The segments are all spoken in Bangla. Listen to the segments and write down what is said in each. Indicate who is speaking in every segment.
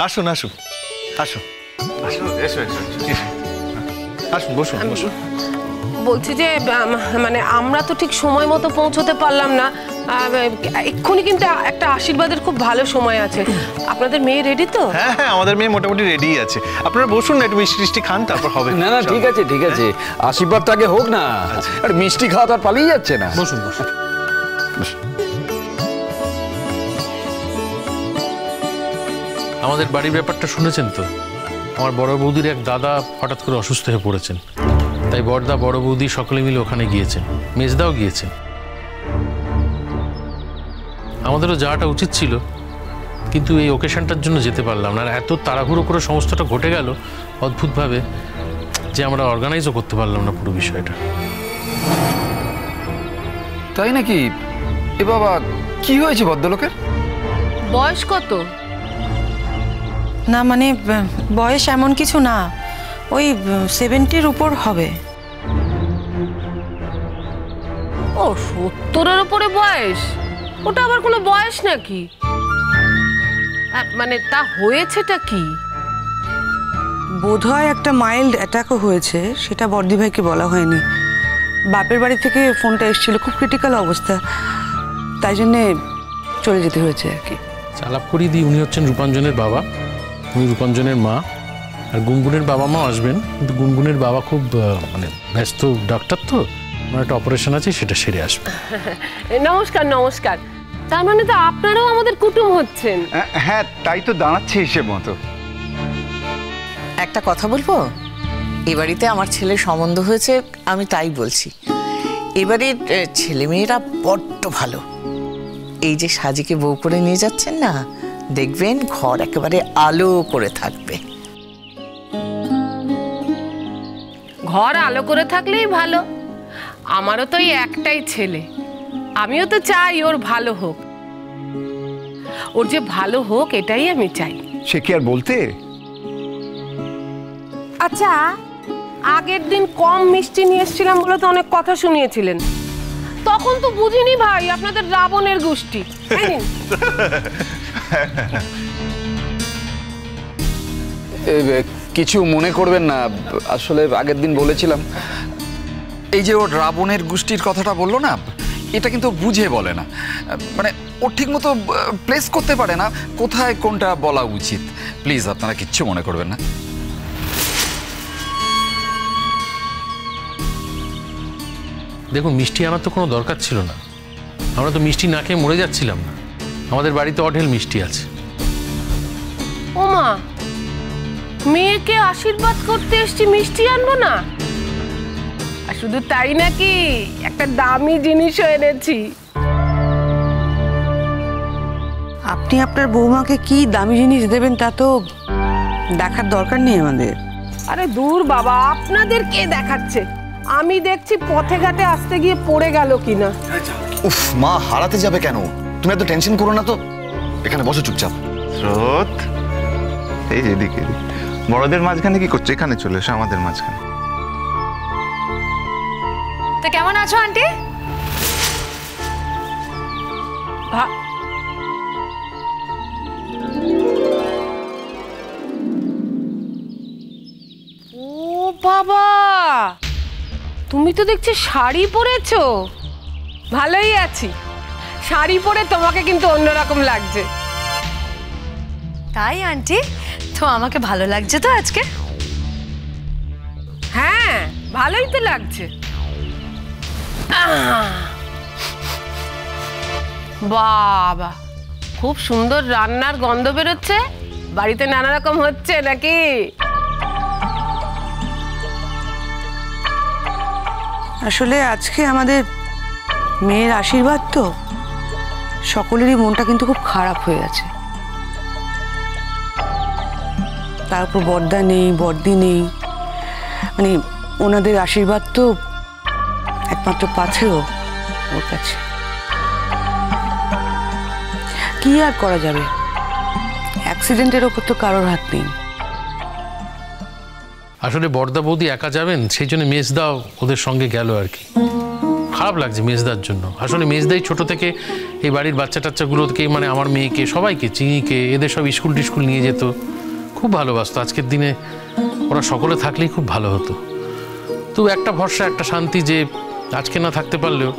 Speaker 1: আসুন আসুন আসুন আসুন, এসো এসো এসো, আসুন বসুন বসুন।
Speaker 2: বলছি যে মানে আমরা তো ঠিক সময় মতো পৌঁছতে পারলাম না, এক্ষুনি কিন্তু একটা আশীর্বাদের খুব ভালো সময় আছে। আপনাদের মেয়ে রেডি তো?
Speaker 1: হ্যাঁ হ্যাঁ, আমাদের মেয়ে মোটামুটি রেডি আছে। আপনারা বসুন না, একটু মিষ্টি টিষ্টি খান, তারপর হবে।
Speaker 3: না না, ঠিক আছে ঠিক আছে, আশীর্বাদটা আগে হোক না। আর মিষ্টি খাওয়া তো আর পালিয়ে যাচ্ছে না।
Speaker 1: বসুন বসুন।
Speaker 4: আমাদের বাড়ির ব্যাপারটা শুনেছেন তো? আমার বড় বৌদির এক দাদা হঠাৎ করে অসুস্থ হয়ে পড়েছেন, তাই বড়দা বড় বৌদি সকলে মিলে ওখানে গিয়েছেন, মেজদাও গিয়েছেন। আমাদেরও যাওয়াটা উচিত ছিল, কিন্তু এই ওকেশনটার জন্য যেতে পারলাম না। আর এত তাড়াহুড়ো করে সমস্তটা ঘটে গেল অদ্ভুতভাবে, যে আমরা অর্গানাইজও করতে পারলাম না পুরো বিষয়টা।
Speaker 3: তাই নাকি? এ বাবা, কি হয়েছে ভদ্রলোকের?
Speaker 2: বয়স কত?
Speaker 5: না মানে বয়স এমন কিছু না, ওই 70-র উপর হবে।
Speaker 2: ও 70-এর উপরে বয়স? ওটা আবার কোনো বয়স নাকি? মানে তা হয়েছেটা কি?
Speaker 5: বোধহয় একটা মাইল্ড অ্যাটাকও হয়েছে, সেটা বর্দি ভাইকে বলা হয়নি। বাপের বাড়ি থেকে ফোনটা এসেছিল, খুব ক্রিটিক্যাল অবস্থা, তাই জন্যে চলে যেতে হয়েছে আর কি।
Speaker 4: আলাপ করিয়ে দিই, উনি হচ্ছেন রূপাঞ্জনের বাবা, উনি রূপাঞ্জনের মা, আর গুনগুনের বাবা মা আসবেন, কিন্তু গুনগুনের বাবা খুব মানে ব্যস্ত ডাক্তার, তো আমার একটা অপারেশন আছে, সেটা সেরে আসবে।
Speaker 2: নমস্কার নমস্কার। তার মানে তো আপনারাও আমাদের কুটুম হচ্ছেন?
Speaker 6: হ্যাঁ, তাই তো দাঁড়াচ্ছে হিসেব মতো।
Speaker 7: একটা কথা বলবো, এ বাড়িতে আমার ছেলের সম্বন্ধ হয়েছে, আমি তাই বলছি। এবারের ছেলেমেয়েরা বড্ড ভালো। এই যে সাজিকে বউ করে নিয়ে যাচ্ছেন না, দেখবেন ঘর একেবারে আলো করে থাকবে।
Speaker 2: ঘর আলো করে থাকলেই ভালো। আমারও তো এই একটাই ছেলে, আমিও তো চাই ওর ভালো হোক। ওর যে ভালো হোক এটাই আমি চাই।
Speaker 6: সে কি আর বলতে।
Speaker 2: আচ্ছা, আগের দিন কম মিষ্টি নিয়ে এসেছিলাম বলে তো অনেক কথা শুনিয়েছিলেন, তখন তো বুঝিনি ভাই আপনাদের রাবণের গোষ্ঠী।
Speaker 3: কিছু মনে করবেন না, আসলে আগের দিন বলেছিলাম, এই যে ওর রাবণের গোষ্ঠীর কথাটা বললো না, এটা কিন্তু বুঝে বলে না, মানে ও ঠিক মতো প্লেস করতে পারে না কোথায় কোনটা বলা উচিত। প্লিজ আপনারা কিচ্ছু মনে করবেন না।
Speaker 4: দেখুন, মিষ্টি আনার তো কোনো দরকার ছিল না, আমরা তো মিষ্টি না খেয়ে মরে যাচ্ছিলাম না। আমাদের বাড়িতে অঢেল মিষ্টি আছে।
Speaker 2: ওমা, মেয়েকে আশীর্বাদ করতে এসছি, মিষ্টি আনবো না? আর শুধু তাই নাকি, একটা দামি জিনিসও এনেছি।
Speaker 5: আপনি আপনার বৌমাকে কি দামি জিনিস দেবেন তা তো দেখার দরকার নেই আমাদের।
Speaker 2: আরে দূর বাবা, আপনাদের কে দেখাচ্ছে? আমি দেখছি পথে ঘাটে আসতে গিয়ে পড়ে গেল কিনা।
Speaker 8: উফ মা, হারাতে যাবে কেন? তুমি এত টেনশন করো না তো, এখানে বসো চুপচাপ।
Speaker 6: স্রোত, এই যেদিকে বড়দের মাঝখানে কি করছো? এখানে চলে এসো আমাদের মাঝখানে।
Speaker 9: তো কেমন আছো আন্টি?
Speaker 2: ও বাবা, তুমি তো দেখছি শাড়ি পরেছো। ভালোই আছি, শাড়ি পরে তোমাকে কিন্তু অন্যরকম লাগছে।
Speaker 9: তাই আন্টি, তো আমাকে ভালো লাগছে তো আজকে?
Speaker 2: হ্যাঁ, ভালোই তো লাগছে। বাবা, খুব সুন্দর রান্নার গন্ধ বেরোচ্ছে। বাড়িতে নানা রকম হচ্ছে নাকি?
Speaker 5: আসলে আজকে আমাদের মেয়ের আশীর্বাদ তো, সকলেরই মনটা কিন্তু খুব খারাপ হয়ে আছে। তারপর বর্দা নেই, বর্দি নেই, মানে ওনাদের আশীর্বাদ তো একমাত্র পাথেও ওর কাছে। কি আর করা যাবে, অ্যাক্সিডেন্টের ওপর তো কারোর হাত নেই।
Speaker 4: আসলে বর্দা বৌদি একা যাবেন, সেই জন্য মেজদাও ওদের সঙ্গে গেল আর কি। খারাপ লাগছে মেজদার জন্য। আসলে মেজদাই ছোট থেকে এই বাড়ির বাচ্চা টাচ্চাগুলোকে, মানে আমার মেয়েকে, সবাইকে, চিনিকে, এদের সব স্কুল টিস্কুল নিয়ে যেত, খুব ভালোবাসতো। আজকের দিনে ওরা সকলে থাকলেই খুব ভালো হতো। তো একটা ভরসা, একটা শান্তি যে আজকে না থাকতে পারলেও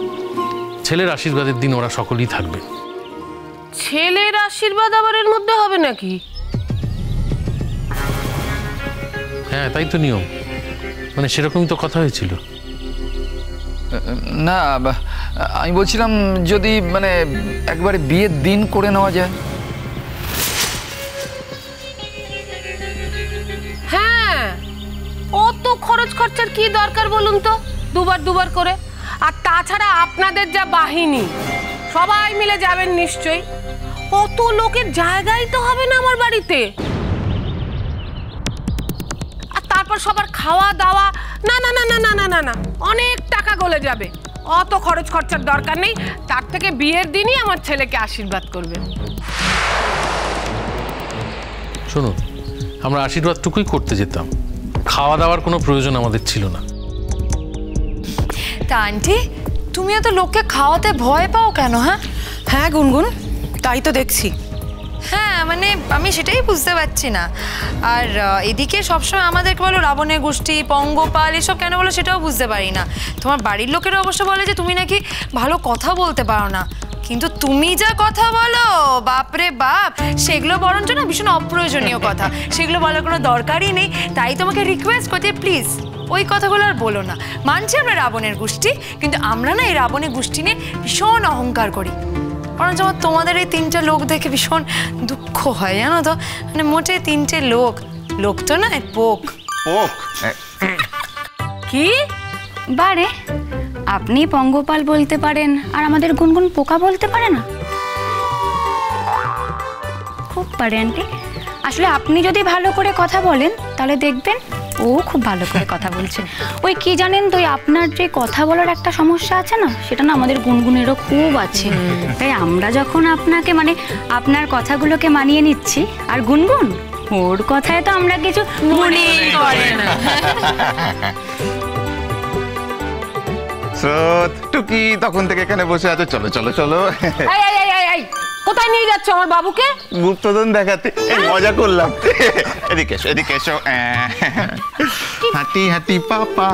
Speaker 4: ছেলের আশীর্বাদের দিন ওরা সকলেই থাকবে।
Speaker 2: ছেলের আশীর্বাদ আবার এর মধ্যে হবে নাকি?
Speaker 4: হ্যাঁ, তাই তো নিয়ম, মানে সেরকমই তো কথা হয়েছিল।
Speaker 3: না, আমি বলছিলাম যদি মানে একবারে বিয়ের দিন করে নেওয়া যায়।
Speaker 2: হ্যাঁ, অত খরচ খরচার কি দরকার বলুন তো, দুবার করে। আর তাছাড়া আপনাদের যা বাহিনী, সবাই মিলে যাবেন নিশ্চয়ই। অত লোকের জায়গাই তো হবে না আমার বাড়িতে। আর তারপর সবার খাওয়া দাওয়া, না না না না না না না না, অনেক টাকা গলে যাবে। অত খরচ খরচার দরকার নেই। তার থেকে বিয়ের দিনই আমার ছেলেকে আশীর্বাদ করবেন।
Speaker 4: শোনো, আমরা আশীর্বাদটুকুই করতে যেতাম, খাওয়া দাওয়ার কোনো প্রয়োজন আমাদের ছিল না।
Speaker 9: তা আন্টি, তুমি এত লোককে খাওয়াতে ভয় পাও কেন?
Speaker 5: হ্যাঁ গুনগুন, তাই তো দেখছি।
Speaker 9: হ্যাঁ, মানে আমি সেটাই বুঝতে পারছি না। আর এদিকে সবসময় আমাদেরকে বলো রাবণের গোষ্ঠী, পঙ্গপাল, এসব কেন বলো সেটাও বুঝতে পারি না। তোমার বাড়ির লোকেরা অবশ্য বলে যে তুমি নাকি ভালো কথা বলতে পারো না, কিন্তু তুমি যা কথা বলো বাপরে বাপ, সেগুলো বরঞ্চ না ভীষণ অপ্রয়োজনীয় কথা, সেগুলো বলার কোনো দরকারই নেই। তাই তোমাকে রিকোয়েস্ট করছি, প্লিজ ওই কথাগুলো আর বলো না। মানছি আমরা রাবণের গোষ্ঠী, কিন্তু আমরা না এই রাবণের গোষ্ঠী নিয়ে ভীষণ অহংকার করি। বরঞ্চ আমার তোমাদের এই তিনটে লোক দেখে ভীষণ দুঃখ হয়, জানো তো। মানে মোটে তিনটে লোক তো না, পোক।
Speaker 2: কি
Speaker 10: বারে, আপনি পঙ্গপাল বলতে পারেন আর আমাদের গুনগুন পোকা বলতে পারে না? খুব পারে আন্টি। আসলে আপনি যদি ভালো করে কথা বলেন তাহলে দেখবেন ও খুব ভালো করে কথা বলছে। ওই কি জানেন তো, আপনার যে কথা বলার একটা সমস্যা আছে না, সেটা না আমাদের গুনগুনেরও খুব আছে। তাই আমরা যখন আপনাকে, মানে আপনার কথাগুলোকে মানিয়ে নিচ্ছি, আর গুনগুন ওর কথায় তো আমরা কিছু মনে করে না।
Speaker 6: টুকি তখন থেকে এখানে বসে আছো, চলো চলো চলো।
Speaker 2: কোথায় নিয়ে যাচ্ছ আমার বাবুকে?
Speaker 6: গুপ্তধন দেখাতে। মজা করলাম। এদিকে এসো, এদিকে এসো। হাঁটি হাঁটি পাপা।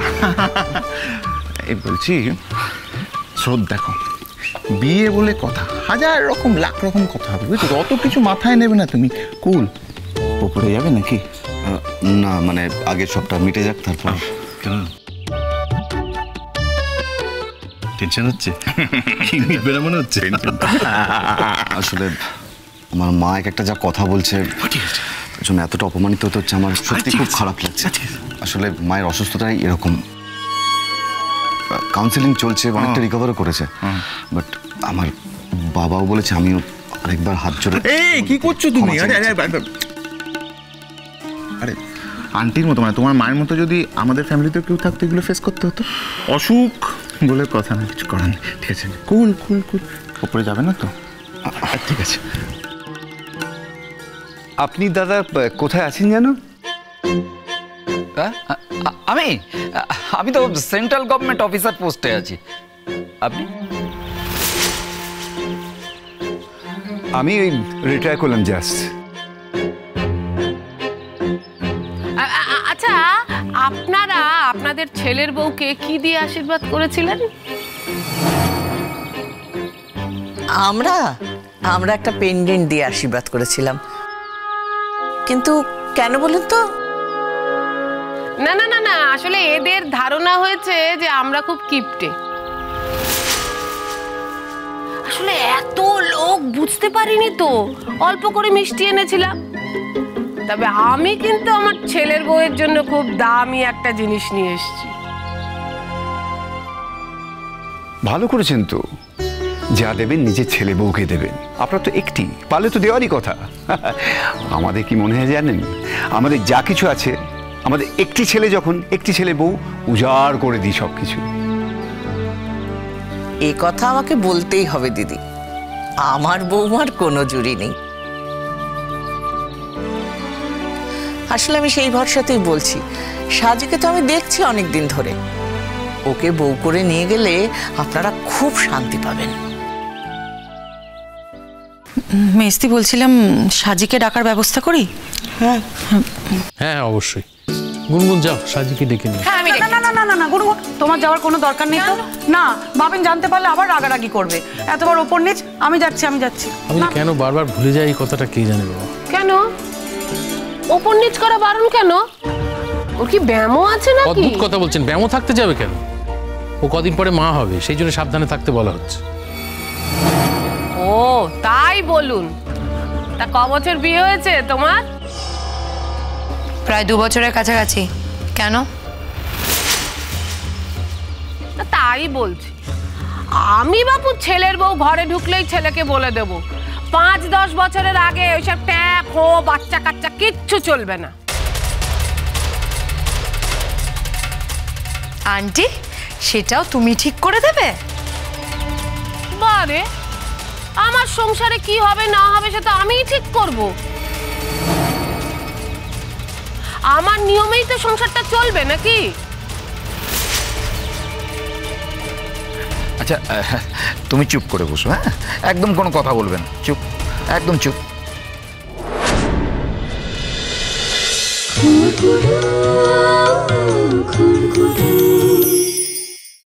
Speaker 6: এই বলছি, স্রোত দেখো, বিয়ে বলে কথা, হাজার রকম লাখ রকম কথা হবে, বুঝছো? অত কিছু মাথায় নেবে না তুমি। কুল ওপরে যাবে নাকি?
Speaker 8: না, মানে আগের সবটা মিটে যাক, তারপর।
Speaker 1: টেনশন হচ্ছে? মনে হচ্ছে
Speaker 8: আসলে আমার মা একটা যা কথা বলছে, জন্য এতটা অপমানিত হতে হচ্ছে, আমার সত্যি খুব খারাপ লাগছে। আসলে মায়ের অসুস্থতাই এরকম। কাউন্সিলিং চলছে, অনেকটা রিকভারও করেছে, বাট আমার বাবাও বলেছে আমিও আরেকবার হাত জোড়ে।
Speaker 6: এই কি করছো তুমি? আরে আন্টির মতো, মানে তোমার মায়ের মতো যদি আমাদের ফ্যামিলিতে কেউ থাকতো, এগুলো ফেস করতে হতো। অসুখ বলে কথা না, কিছু করার নেই। ঠিক আছে, কুল কুল কুল। ওপরে যাবে না তো? ঠিক আছে।
Speaker 3: আপনি দাদা কোথায় আছেন জানো? আমি তো সেন্ট্রাল গভর্নমেন্ট অফিসার পোস্টে আছি। আপনি?
Speaker 11: আমি রিটায়ার করলাম জাস্ট।
Speaker 2: আচ্ছা, আপনারা আপনাদের ছেলের বউকে কি দিয়ে আশীর্বাদ করেছিলেন?
Speaker 7: আমরা একটা পেন্ডেন্ট দিয়ে আশীর্বাদ করেছিলাম। কিন্তু কেন বলুন তো?
Speaker 2: না না না না, আসলে এদের ধারণা হয়েছে যে আমরা খুব কিপটে। আসলে এত লোক বুঝতে পারিনি তো, অল্প করে মিষ্টি এনেছিলাম। তবে আমি কিন্তু আমার ছেলের বউয়ের জন্য খুব দামি একটা জিনিস নিয়ে এসেছি।
Speaker 11: ভালো করেছেন তো, যা দেবেন নিজের ছেলে বউকে দেবেন। আপনার তো একটি, পারলে তো দেওয়ারই কথা। আমাদের কি মনে হয় জানেন, আমাদের যা কিছু আছে, আমাদের একটি ছেলে, যখন একটি ছেলে বউ, উজাড় করে দিই সব কিছু।
Speaker 7: এ কথা আমাকে বলতেই হবে দিদি, আমার বৌমার কোনো জুড়ি নেই। আসলে আমি সেই ভরসাতেই বলছি। সাজিকে তো আমি দেখছি অনেক দিন ধরে, ও ওকে বউ করে নিয়ে গেলে আপনারা খুব শান্তি পাবেন।
Speaker 12: মেস্তি বলছিলাম সাজিকে ডাকার ব্যবস্থা করি।
Speaker 5: হ্যাঁ
Speaker 4: হ্যাঁ অবশ্যই। গুনগুন যাও, সাজিকে ডেকে নিয়ে।
Speaker 12: হ্যাঁ আমি
Speaker 5: না না না না না গুনগুন, তোমার যাওয়ার কোনো দরকার নেই তো। না, বাবেন জানতে পারলে আবার রাগারাগি করবে। এতবার ওপর নিচ, আমি যাচ্ছি।
Speaker 4: আমি কেন বারবার ভুলে যাই এই কথাটা কে জানে বাবা।
Speaker 2: কেন ওপর নিচ করা বারণ কেন? ওর কি ব্যামো আছে নাকি?
Speaker 4: অদ্ভুত কথা বলছেন, ব্যামো থাকতে যাবে কেন? ও কদিন পরে মা হবে, সেই জন্য সাবধানে থাকতে বলা হচ্ছে।
Speaker 2: ও তাই বলুন। তা ক বছর বিয়ে হয়েছে তোমার?
Speaker 9: প্রায় 2 বছরের কাছাকাছি। কেন?
Speaker 2: তাই বলছি। আমি বাপু ছেলের বউ ঘরে ঢুকলেই ছেলেকে বলে দেব 5-10 বছরের আগে ওইসব ট্যাপ হো বাচ্চা কাচ্চা কিচ্ছু চলবে না।
Speaker 9: আন্টি সেটাও তুমি ঠিক করে দেবে?
Speaker 2: বারে, আমার সংসারে কি হবে না হবে সেটা আমিই ঠিক করব। আমার নিয়মেই তো সংসারটা চলবে নাকি?
Speaker 3: আচ্ছা তুমি চুপ করে বসো, হ্যাঁ? একদম কোনো কথা বলবে না, চুপ, একদম চুপ।
Speaker 13: খুন খুন